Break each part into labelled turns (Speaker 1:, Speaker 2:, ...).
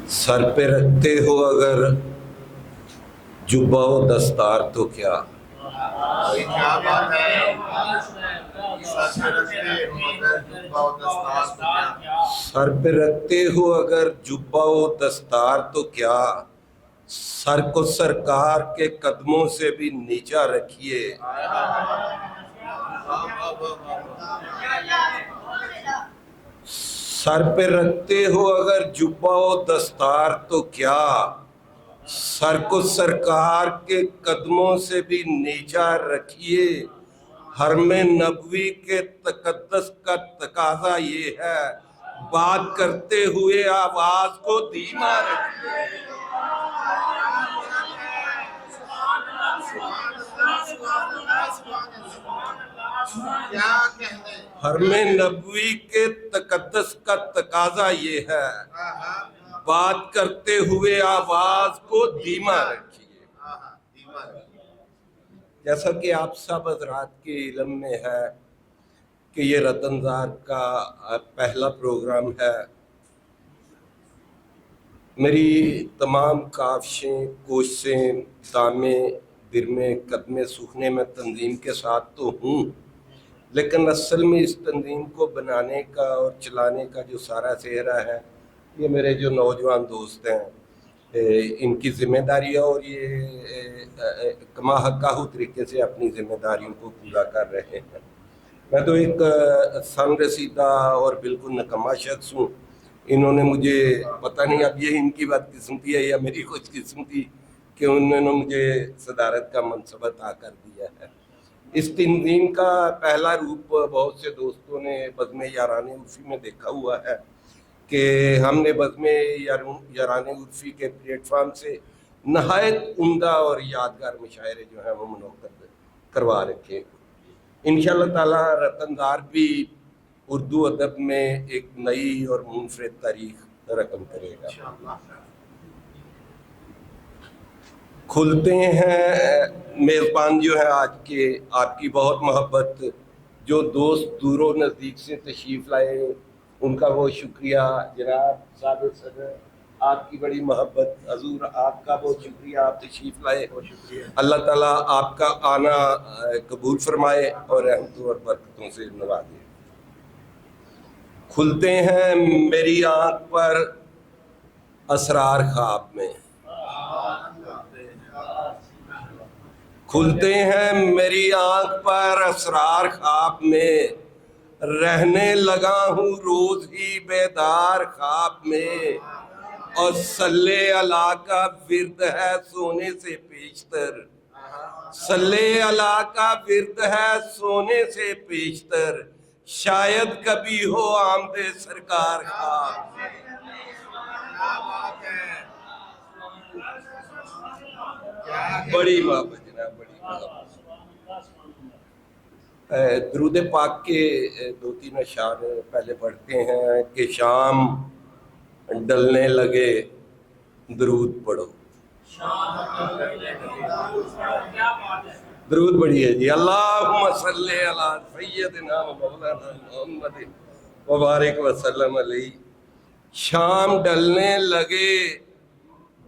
Speaker 1: سر پہ رکھتے ہو اگر جبہ و دستار تو کیا،
Speaker 2: کیا بات ہے، سر پہ رکھتے ہو اگر جبہ و دستار تو کیا،
Speaker 1: سر پہ رکھتے ہو اگر جبہ و دستار تو کیا، سر کو سرکار کے قدموں سے بھی نیچا رکھیے۔ سر پہ رکھتے ہو اگر جبہ و دستار تو کیا، سر کو سرکار کے قدموں سے بھی نیچا رکھیے۔ حرم نبوی کے تقدس کا تقاضا یہ ہے، بات کرتے ہوئے آواز کو دھیما رکھیے۔
Speaker 2: کیا کہنے،
Speaker 1: حرم نبوی کے تقدس کا تقاضا یہ ہے، بات کرتے ہوئے آواز کو دھیما رکھیے۔ جیسا کہ آپ سب حضرات کے علم میں ہے کہ یہ رتنزار کا پہلا پروگرام ہے۔ میری تمام کاوشیں، کوششیں، دامیں، درمیں، قدمیں سوکھنے میں تنظیم کے ساتھ تو ہوں، لیکن اصل میں اس تنظیم کو بنانے کا اور چلانے کا جو سارا سہرا ہے یہ میرے جو نوجوان دوست ہیں ان کی ذمہ داری ہے، اور یہ کما حقہ طریقے سے اپنی ذمہ داریوں کو پورا کر رہے ہیں۔ میں تو ایک سن رسیدہ اور بالکل نکما شخص ہوں۔ انہوں نے مجھے پتہ نہیں اب یہ ان کی بدقسمتی ہے یا میری خوش قسمتی کہ انہوں نے مجھے صدارت کا منصب عطا کر دیا ہے۔ اس تنظیم کا پہلا روپ بہت سے دوستوں نے بزم یاران عرفی میں دیکھا ہوا ہے کہ ہم نے بزم یاران عرفی کے پلیٹ فارم سے نہایت عمدہ اور یادگار مشاعرے جو ہیں وہ منعقد کروا رکھے۔ انشاءاللہ تعالی رتنزار بھی اردو ادب میں ایک نئی اور منفرد تاریخ رقم کرے گا۔ کھلتے ہیں میزبان جو ہے آج کے، آپ کی بہت محبت، جو دوست دور و نزدیک سے تشریف لائے ان کا بہت شکریہ۔ جناب سابق صدر آپ کی بڑی محبت، حضور آپ کا بہت شکریہ، آپ تشریف لائے، اللہ تعالیٰ آپ کا آنا قبول فرمائے اور رحمتوں اور برکتوں سے نوازے۔ کھلتے ہیں میری آنکھ پر اسرار خواب میں، کھلتے ہیں میری آنکھ پر اسرار خواب میں، رہنے لگا ہوں روز ہی بیدار خواب میں، اور صلی اللہ کا ورد ہے سونے سے پیشتر، صلی اللہ کا ورد ہے سونے سے پیشتر، شاید کبھی ہو آمد سرکار خواب میں۔ بڑی محبت جناب، بڑی محبت۔ درود پاک کے دو تین اشعار پہلے پڑھتے ہیں کہ شام ڈلنے لگے درود پڑھو۔ درود پڑھیے جی، اللہم صلی علی سیدنا و مولانا محمد وبارک وسلم علیہ۔ شام ڈلنے لگے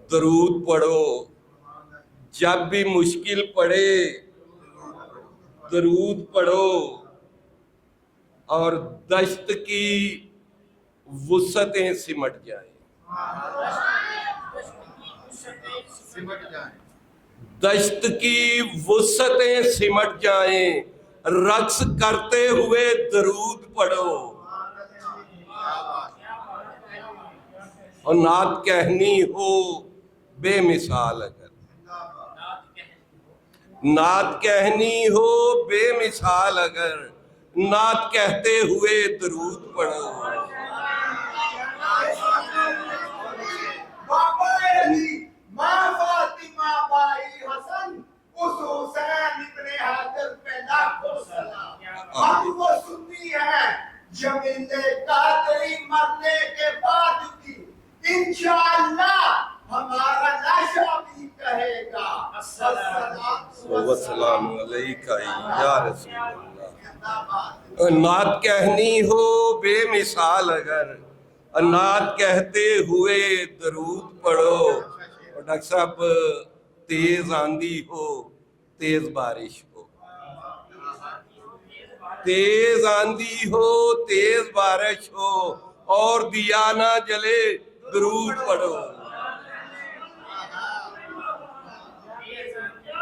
Speaker 1: درود پڑھو، جب بھی مشکل پڑے درود پڑھو، اور دشت کی وسعتیں سمٹ جائیں، دشت کی وسعتیں سمٹ جائیں، رقص کرتے ہوئے درود پڑھو، اور نعت کہنی ہو بے مثال اگر، نعت کہنی ہو بے مثال اگر، نعت کہتے ہوئے درود پڑھو۔
Speaker 2: بابا علی ماں فاطمہ بائی حسن، اس حسین ابن حاضر پہ لاکھوں سلام۔ ہم وہ سنی ہے جمیل قادری مرنے کے بعد بھی انشاءاللہ ہمارا لاشا بھی کہے گا
Speaker 1: السلام علیکہ یا رسول اللہ۔ نعت کہنی ہو بے مثال اگر، نعت کہتے ہوئے درود پڑھو. اور ڈاکٹر صاحب تیز آندھی ہو تیز بارش ہو، تیز آندھی ہو تیز بارش ہو اور دیا نہ جلے درود پڑھو.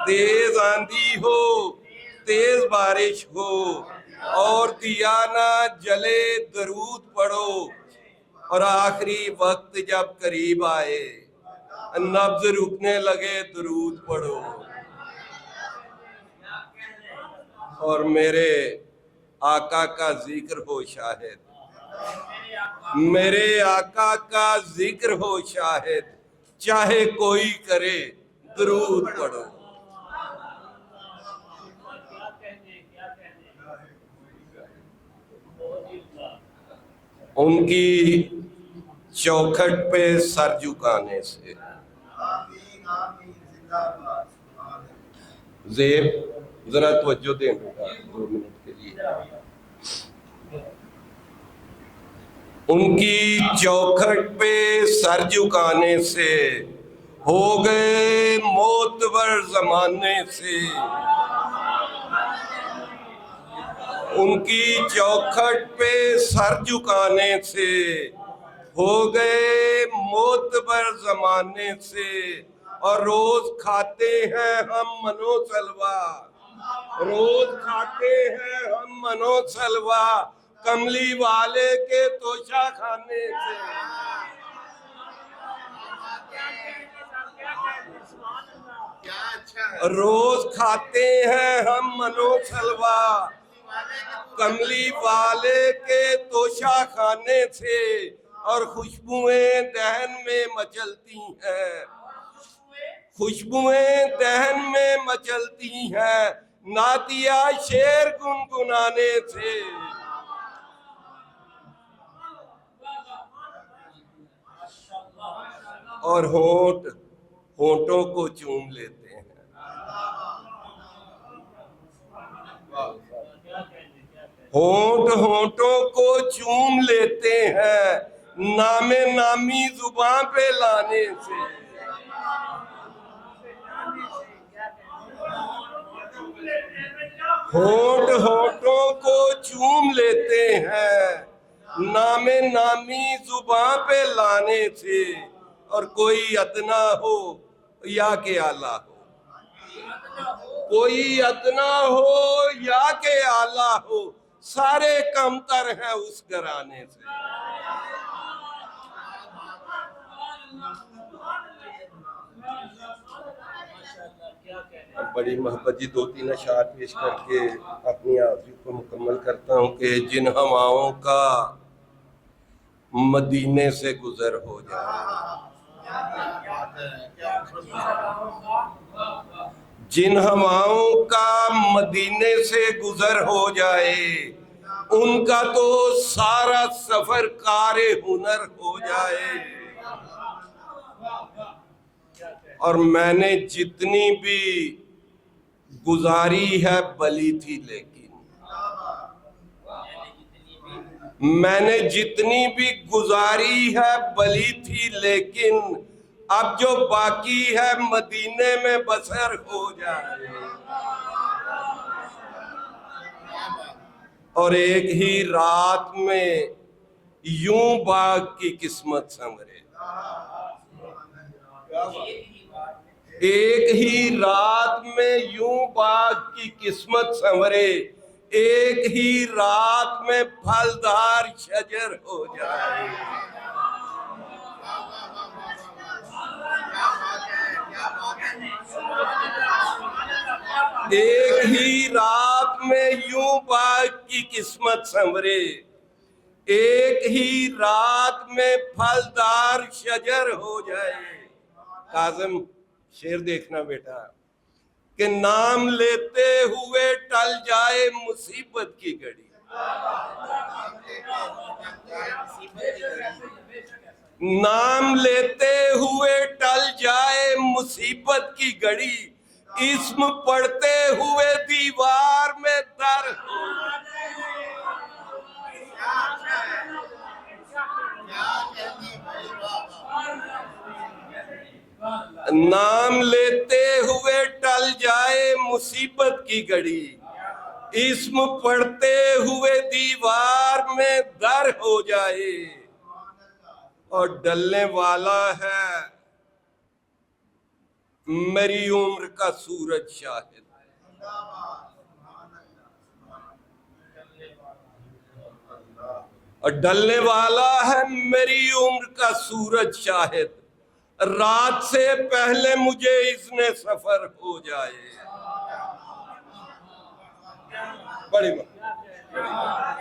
Speaker 1: تیز آندھی ہو تیز بارش ہو اور دیا نہ جلے درود پڑھو. اور آخری وقت جب قریب آئے نبض رکنے لگے درود پڑھو. اور میرے آقا کا ذکر ہو شاہد، میرے آقا کا ذکر ہو شاہد، چاہے کوئی کرے درود پڑھو. ان کی چوکھٹ پہ سر جھکانے سے. زیب ذرا توجہ دیں بیٹا 2 منٹ کے لیے. ان کی چوکھٹ پہ سر جھکانے سے ہو گئے معتبر زمانے سے. ان کی چوکھٹ پہ سر جھکانے سے ہو گئے معتبر زمانے سے. اور روز کھاتے ہیں ہم منو سلوا، روز کھاتے ہیں ہم منو سلوا کملی والے کے توشہ خانے سے. روز کھاتے ہیں ہم منو سلوا کملی والے کے توشہ خانے سے. اور خوشبوئیں دہن میں مچلتی ہیں، خوشبوئیں دہن میں مچلتی ہیں نعتیہ شعر گنگنانے سے. اور ہونٹوں کو چوم لیتے ہیں. ہونٹوں کو چوم لیتے ہیں نام نامی زباں پہ لانے سے. ہونٹوں کو چوم لیتے ہیں نام نامی زباں پہ لانے سے. اور کوئی ادنا ہو یا کہ اعلیٰ ہو، کوئی ادنا ہو یا کہ اعلیٰ ہو سارے کمتر ہیں اس گھرانے سے. بڑی محبت جی 2-3 اشعار پیش کر کے اپنی حاضری کو مکمل کرتا ہوں کہ جن ہواؤں کا مدینے سے گزر ہو جائے، جن ہواؤں کا مدینے سے گزر ہو جائے ان کا تو سارا سفر کار ہنر ہو جائے. اور میں نے جتنی بھی گزاری ہے بلی تھی لیکن، میں نے جتنی بھی گزاری ہے بلی تھی لیکن اب جو باقی ہے مدینے میں بسر ہو جائے. اور ایک ہی رات میں یوں باغ کی قسمت سنورے، ایک ہی رات میں یوں باغ کی قسمت سنورے، ایک ہی رات میں پھلدار شجر ہو جائے. ایک ہی رات میں یوں باغ کی قسمت سنورے، ایک ہی رات میں پھلدار شجر ہو جائے. کاظم شعر دیکھنا بیٹا کہ نام لیتے ہوئے ٹل جائے مصیبت کی گھڑی، نام لیتے ہوئے ٹل جائے مصیبت کی گھڑی، اسم پڑھتے ہوئے دیوار میں در ہو. نام لیتے ہوئے ٹل جائے مصیبت کی گھڑی، اسم پڑھتے ہوئے دیوار میں در ہو جائے، اور ڈلنے والا ہے میری عمر کا سورج شاہد، اور ڈلنے والا ہے میری عمر کا سورج شاہد، رات سے پہلے مجھے اذن سفر ہو جائے۔ بڑی بات